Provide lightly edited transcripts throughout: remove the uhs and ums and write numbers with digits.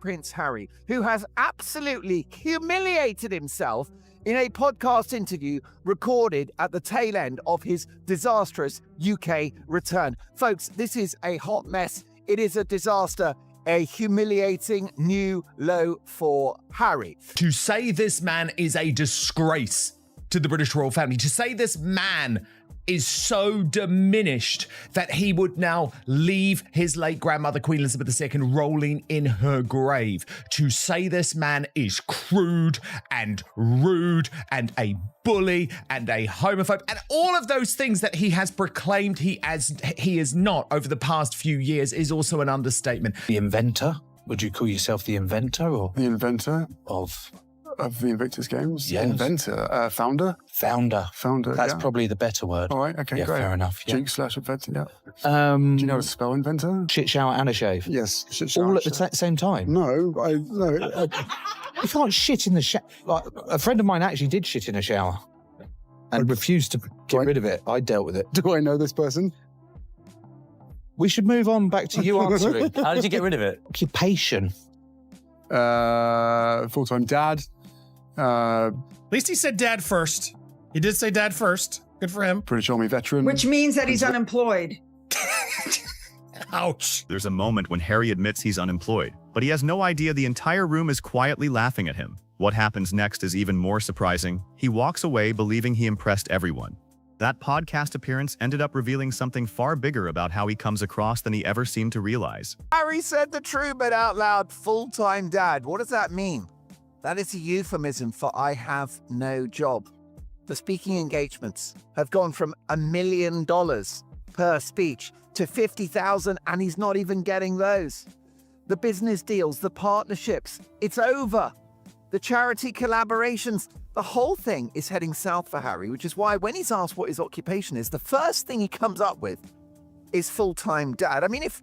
Prince Harry, who has absolutely humiliated himself in a podcast interview recorded at the tail end of his disastrous UK return. Folks, this is a hot mess. It is a disaster, a humiliating new low for Harry. To say this man is a disgrace to the British royal family, to say this man is so diminished that he would now leave his late grandmother, Queen Elizabeth II, rolling in her grave. To say this man is crude and rude and a bully and a homophobe and all of those things that he has proclaimed he is not over the past few years is also an understatement. The inventor? Would you call yourself the inventor or? The inventor Of the Invictus Games? Yes. Inventor. Founder? Founder. That's yeah. probably the better word. All right, okay, yeah, great. fair enough. Yeah. Duke/inventor, yeah. Do you know how to spell inventor? Shit shower and a shave? Yes. All at the same time? No. You can't shit in the shower. Like, a friend of mine actually did shit in a shower and refused to get rid of it. I dealt with it. Do I know this person? We should move on back to you answering. How did you get rid of it? Occupation. Full-time dad. At least he said dad first. He did say dad first. Good for him. British Army veteran. Which means that he's unemployed. Ouch. There's a moment when Harry admits he's unemployed, but he has no idea the entire room is quietly laughing at him. What happens next is even more surprising. He walks away believing he impressed everyone. That podcast appearance ended up revealing something far bigger about how he comes across than he ever seemed to realize. Harry said the true but out loud full-time dad. What does that mean? That is a euphemism for I have no job. The speaking engagements have gone from $1 million per speech to 50,000, and he's not even getting those. The business deals, the partnerships, it's over. The charity collaborations, the whole thing is heading south for Harry, which is why when he's asked what his occupation is, the first thing he comes up with is full-time dad. I mean, if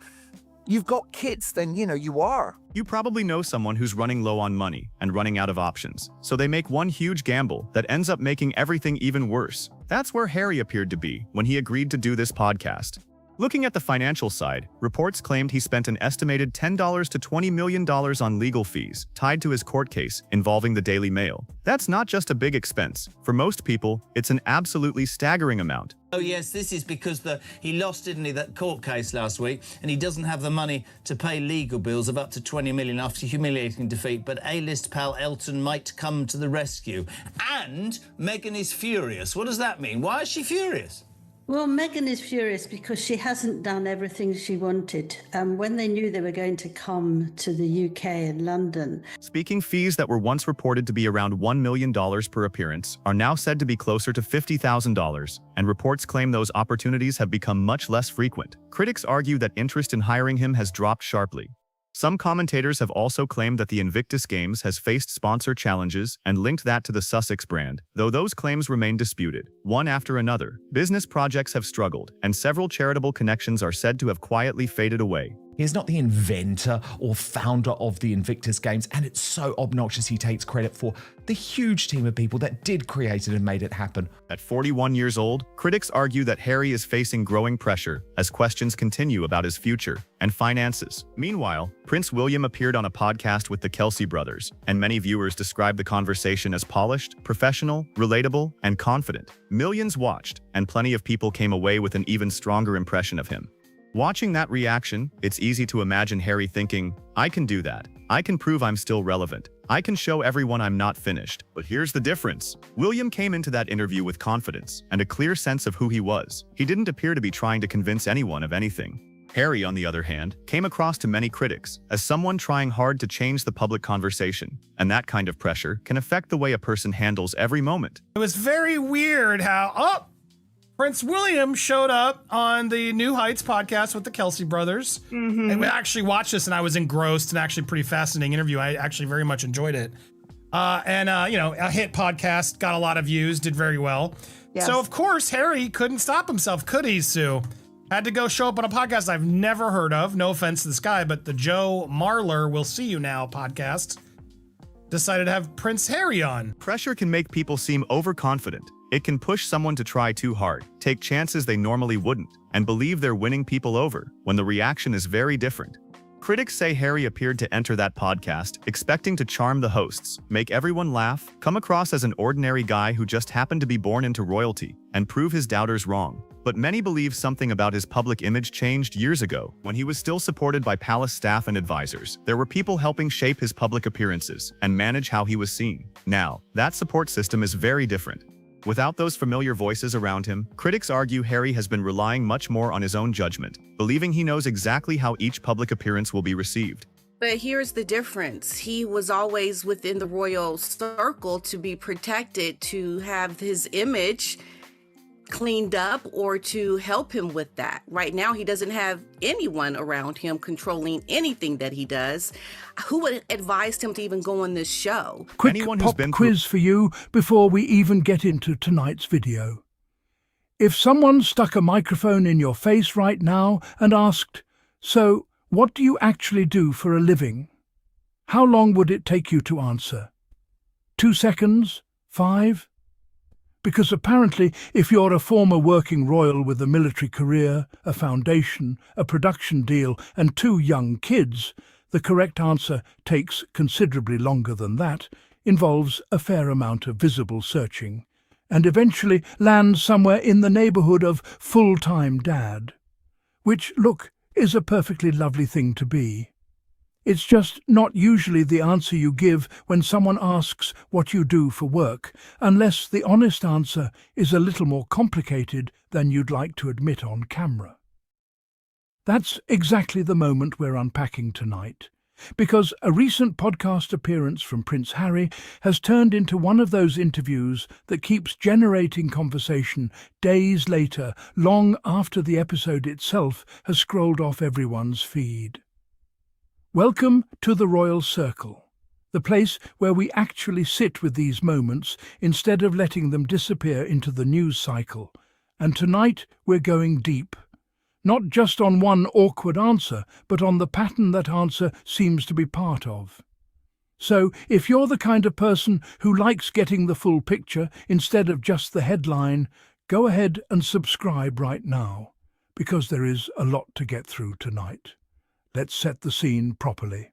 you've got kids, then, you are. You probably know someone who's running low on money and running out of options, so they make one huge gamble that ends up making everything even worse. That's where Harry appeared to be when he agreed to do this podcast. Looking at the financial side, reports claimed he spent an estimated $10 to $20 million on legal fees tied to his court case involving the Daily Mail. That's not just a big expense. For most people, it's an absolutely staggering amount. Oh yes, this is because he lost, didn't he, that court case last week, and he doesn't have the money to pay legal bills of up to $20 million after humiliating defeat, but A-list pal Elton might come to the rescue. And Meghan is furious. What does that mean? Why is she furious? Well, Meghan is furious because she hasn't done everything she wanted. When they knew they were going to come to the UK and London. Speaking fees that were once reported to be around $1 million per appearance are now said to be closer to $50,000, and reports claim those opportunities have become much less frequent. Critics argue that interest in hiring him has dropped sharply. Some commentators have also claimed that the Invictus Games has faced sponsor challenges and linked that to the Sussex brand, though those claims remain disputed. One after another, business projects have struggled, and several charitable connections are said to have quietly faded away. He's not the inventor or founder of the Invictus Games, and it's so obnoxious he takes credit for the huge team of people that did create it and made it happen. At 41 years old, critics argue that Harry is facing growing pressure as questions continue about his future and finances. Meanwhile, Prince William appeared on a podcast with the Kelce brothers, and many viewers described the conversation as polished, professional, relatable, and confident. Millions watched, and plenty of people came away with an even stronger impression of him. Watching that reaction, it's easy to imagine Harry thinking, I can do that. I can prove I'm still relevant. I can show everyone I'm not finished. But here's the difference. William came into that interview with confidence and a clear sense of who he was. He didn't appear to be trying to convince anyone of anything. Harry, on the other hand, came across to many critics as someone trying hard to change the public conversation. And that kind of pressure can affect the way a person handles every moment. It was very weird how, Prince William showed up on the New Heights podcast with the Kelce brothers. Mm-hmm. And we actually watched this, and I was engrossed, and actually pretty fascinating interview. I actually very much enjoyed it. A hit podcast, got a lot of views, did very well. Yes. So, of course, Harry couldn't stop himself, could he, Sue? Had to go show up on a podcast I've never heard of. No offense to this guy, but the Joe Marler Will See You Now podcast decided to have Prince Harry on. Pressure can make people seem overconfident. It can push someone to try too hard, take chances they normally wouldn't, and believe they're winning people over when the reaction is very different. Critics say Harry appeared to enter that podcast expecting to charm the hosts, make everyone laugh, come across as an ordinary guy who just happened to be born into royalty, and prove his doubters wrong. But many believe something about his public image changed years ago, when he was still supported by palace staff and advisors. There were people helping shape his public appearances and manage how he was seen. Now, that support system is very different. Without those familiar voices around him, critics argue Harry has been relying much more on his own judgment, believing he knows exactly how each public appearance will be received. But here's the difference. He was always within the royal circle to be protected, to have his image cleaned up, or to help him with that. Right now, he doesn't have anyone around him controlling anything that he does. Who would advise him to even go on this show? Quick pop quiz for you before we even get into tonight's video. If someone stuck a microphone in your face right now and asked, "So, what do you actually do for a living?" how long would it take you to answer? 2 seconds? 5? Because apparently, if you're a former working royal with a military career, a foundation, a production deal, and 2 young kids, the correct answer takes considerably longer than that, involves a fair amount of visible searching, and eventually lands somewhere in the neighbourhood of full-time dad. Which, look, is a perfectly lovely thing to be. It's just not usually the answer you give when someone asks what you do for work, unless the honest answer is a little more complicated than you'd like to admit on camera. That's exactly the moment we're unpacking tonight, because a recent podcast appearance from Prince Harry has turned into one of those interviews that keeps generating conversation days later, long after the episode itself has scrolled off everyone's feed. Welcome to the Royal Circle, the place where we actually sit with these moments instead of letting them disappear into the news cycle. And tonight we're going deep. Not just on one awkward answer, but on the pattern that answer seems to be part of. So, if you're the kind of person who likes getting the full picture instead of just the headline, go ahead and subscribe right now, because there is a lot to get through tonight. Let's set the scene properly.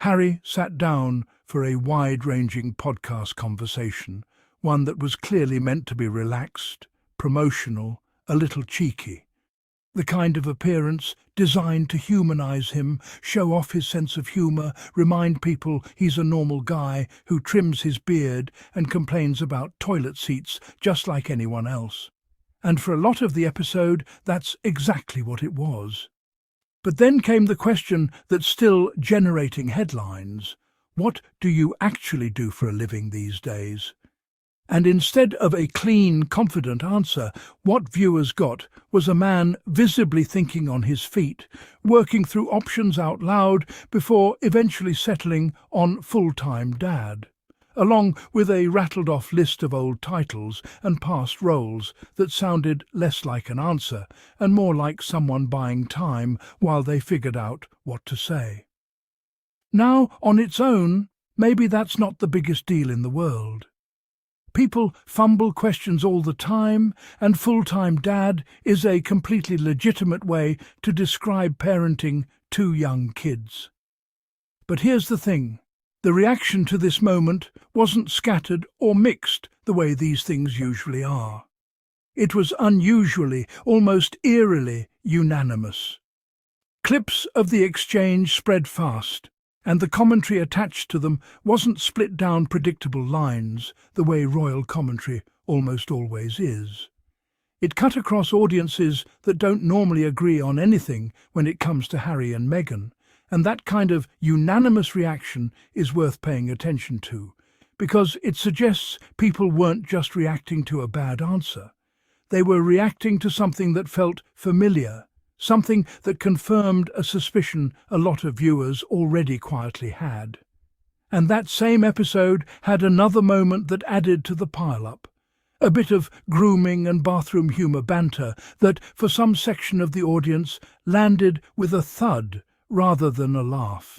Harry sat down for a wide-ranging podcast conversation, one that was clearly meant to be relaxed, promotional, a little cheeky. The kind of appearance designed to humanize him, show off his sense of humor, remind people he's a normal guy who trims his beard and complains about toilet seats just like anyone else. And for a lot of the episode, that's exactly what it was. But then came the question that's still generating headlines. What do you actually do for a living these days? And instead of a clean, confident answer, what viewers got was a man visibly thinking on his feet, working through options out loud before eventually settling on full-time dad, along with a rattled-off list of old titles and past roles that sounded less like an answer and more like someone buying time while they figured out what to say. Now, on its own, maybe that's not the biggest deal in the world. People fumble questions all the time, and full-time dad is a completely legitimate way to describe parenting 2 young kids. But here's the thing. The reaction to this moment wasn't scattered or mixed the way these things usually are. It was unusually, almost eerily, unanimous. Clips of the exchange spread fast, and the commentary attached to them wasn't split down predictable lines, the way royal commentary almost always is. It cut across audiences that don't normally agree on anything when it comes to Harry and Meghan, and that kind of unanimous reaction is worth paying attention to, because it suggests people weren't just reacting to a bad answer. They were reacting to something that felt familiar, something that confirmed a suspicion a lot of viewers already quietly had. And that same episode had another moment that added to the pile-up, a bit of grooming and bathroom humor banter that, for some section of the audience, landed with a thud rather than a laugh.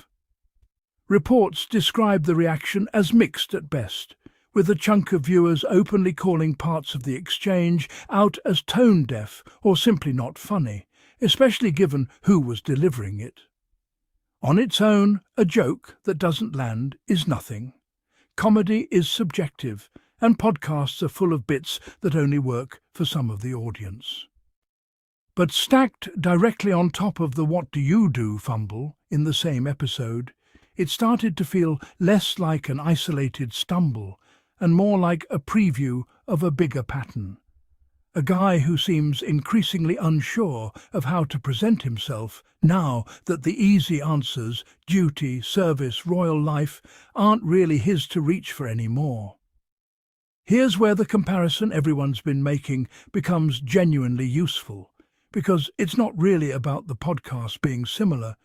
Reports describe the reaction as mixed at best, with a chunk of viewers openly calling parts of the exchange out as tone-deaf or simply not funny, especially given who was delivering it. On its own, a joke that doesn't land is nothing. Comedy is subjective, and podcasts are full of bits that only work for some of the audience. But stacked directly on top of the "what do you do" fumble in the same episode, it started to feel less like an isolated stumble and more like a preview of a bigger pattern. A guy who seems increasingly unsure of how to present himself now that the easy answers, duty, service, royal life, aren't really his to reach for anymore. Here's where the comparison everyone's been making becomes genuinely useful, because it's not really about the podcast being similar,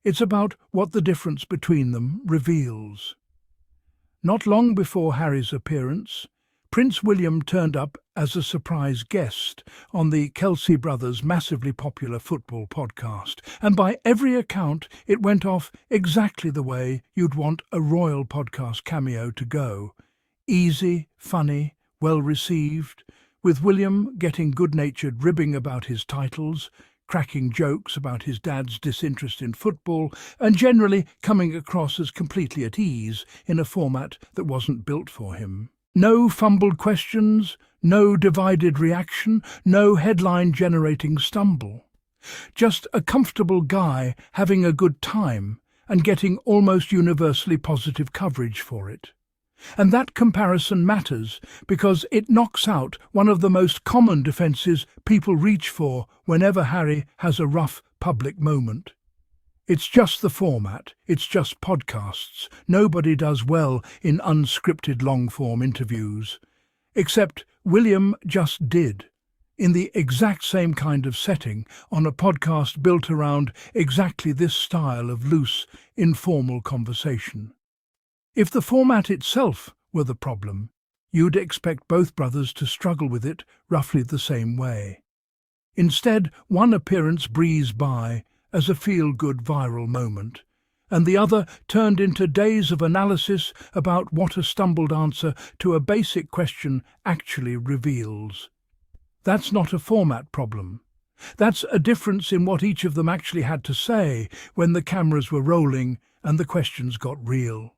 it's about what the difference between them reveals. Not long before Harry's appearance, Prince William turned up as a surprise guest on the Kelce brothers' massively popular football podcast, and by every account it went off exactly the way you'd want a royal podcast cameo to go. Easy, funny, well-received, with William getting good-natured ribbing about his titles, cracking jokes about his dad's disinterest in football, and generally coming across as completely at ease in a format that wasn't built for him. No fumbled questions, no divided reaction, no headline-generating stumble. Just a comfortable guy having a good time and getting almost universally positive coverage for it. And that comparison matters because it knocks out one of the most common defences people reach for whenever Harry has a rough public moment. It's just the format, it's just podcasts. Nobody does well in unscripted long-form interviews. Except William just did, in the exact same kind of setting, on a podcast built around exactly this style of loose, informal conversation. If the format itself were the problem, you'd expect both brothers to struggle with it roughly the same way. Instead, one appearance breezed by as a feel-good viral moment, and the other turned into days of analysis about what a stumbled answer to a basic question actually reveals. That's not a format problem. That's a difference in what each of them actually had to say when the cameras were rolling and the questions got real.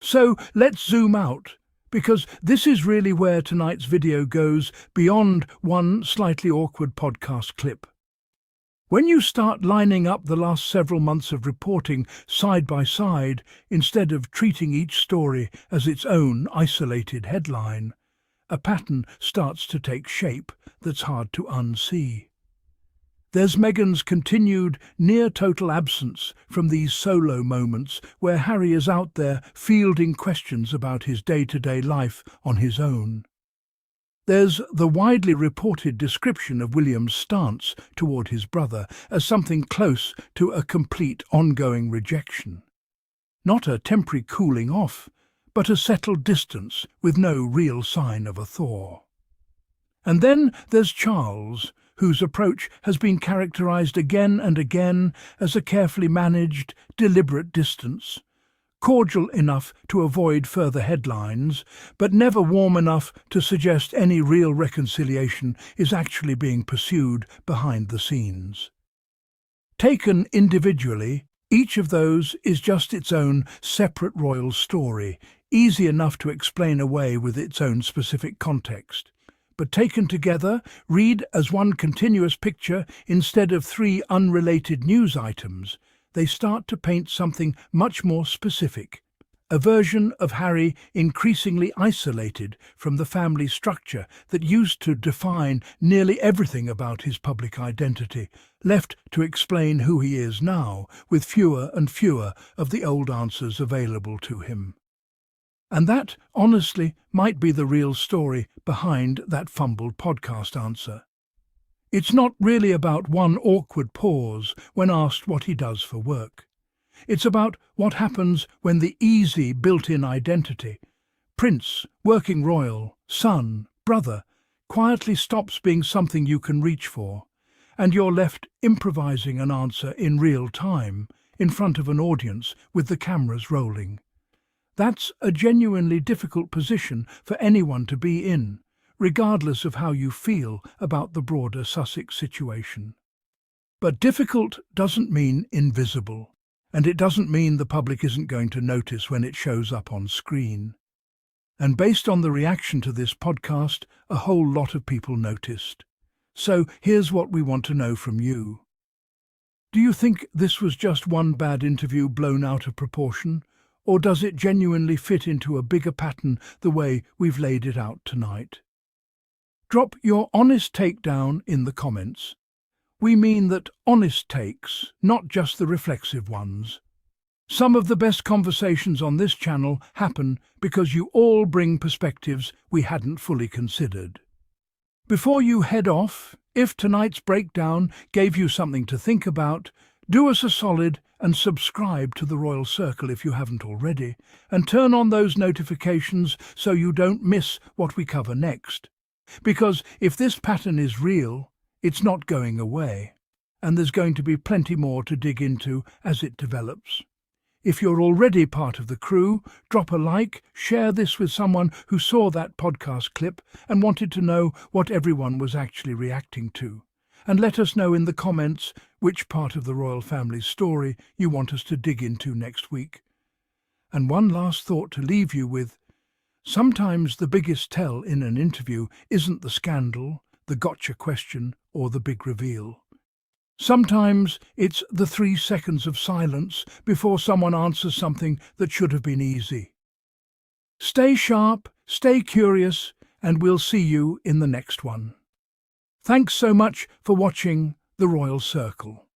So let's zoom out, because this is really where tonight's video goes beyond one slightly awkward podcast clip. When you start lining up the last several months of reporting side by side, instead of treating each story as its own isolated headline, a pattern starts to take shape that's hard to unsee. There's Meghan's continued near-total absence from these solo moments where Harry is out there fielding questions about his day-to-day life on his own. There's the widely reported description of William's stance toward his brother as something close to a complete ongoing rejection. Not a temporary cooling off, but a settled distance with no real sign of a thaw. And then there's Charles, whose approach has been characterized again and again as a carefully managed, deliberate distance, cordial enough to avoid further headlines, but never warm enough to suggest any real reconciliation is actually being pursued behind the scenes. Taken individually, each of those is just its own separate royal story, easy enough to explain away with its own specific context. But taken together, read as one continuous picture instead of three unrelated news items, they start to paint something much more specific, a version of Harry increasingly isolated from the family structure that used to define nearly everything about his public identity, left to explain who he is now, with fewer and fewer of the old answers available to him. And that, honestly, might be the real story behind that fumbled podcast answer. It's not really about one awkward pause when asked what he does for work. It's about what happens when the easy built-in identity, prince, working royal, son, brother, quietly stops being something you can reach for, and you're left improvising an answer in real time, in front of an audience with the cameras rolling. That's a genuinely difficult position for anyone to be in, regardless of how you feel about the broader Sussex situation. But difficult doesn't mean invisible, and it doesn't mean the public isn't going to notice when it shows up on screen. And based on the reaction to this podcast, a whole lot of people noticed. So here's what we want to know from you. Do you think this was just one bad interview blown out of proportion, or does it genuinely fit into a bigger pattern the way we've laid it out tonight? Drop your honest take down in the comments. We mean that honest takes, not just the reflexive ones. Some of the best conversations on this channel happen because you all bring perspectives we hadn't fully considered. Before you head off, if tonight's breakdown gave you something to think about, do us a solid and subscribe to the Royal Circle if you haven't already, and turn on those notifications so you don't miss what we cover next. Because if this pattern is real, it's not going away, and there's going to be plenty more to dig into as it develops. If you're already part of the crew, drop a like, share this with someone who saw that podcast clip and wanted to know what everyone was actually reacting to. And let us know in the comments which part of the royal family's story you want us to dig into next week. And one last thought to leave you with. Sometimes the biggest tell in an interview isn't the scandal, the gotcha question, or the big reveal. Sometimes it's the 3 seconds of silence before someone answers something that should have been easy. Stay sharp, stay curious, and we'll see you in the next one. Thanks so much for watching The Royal Circle.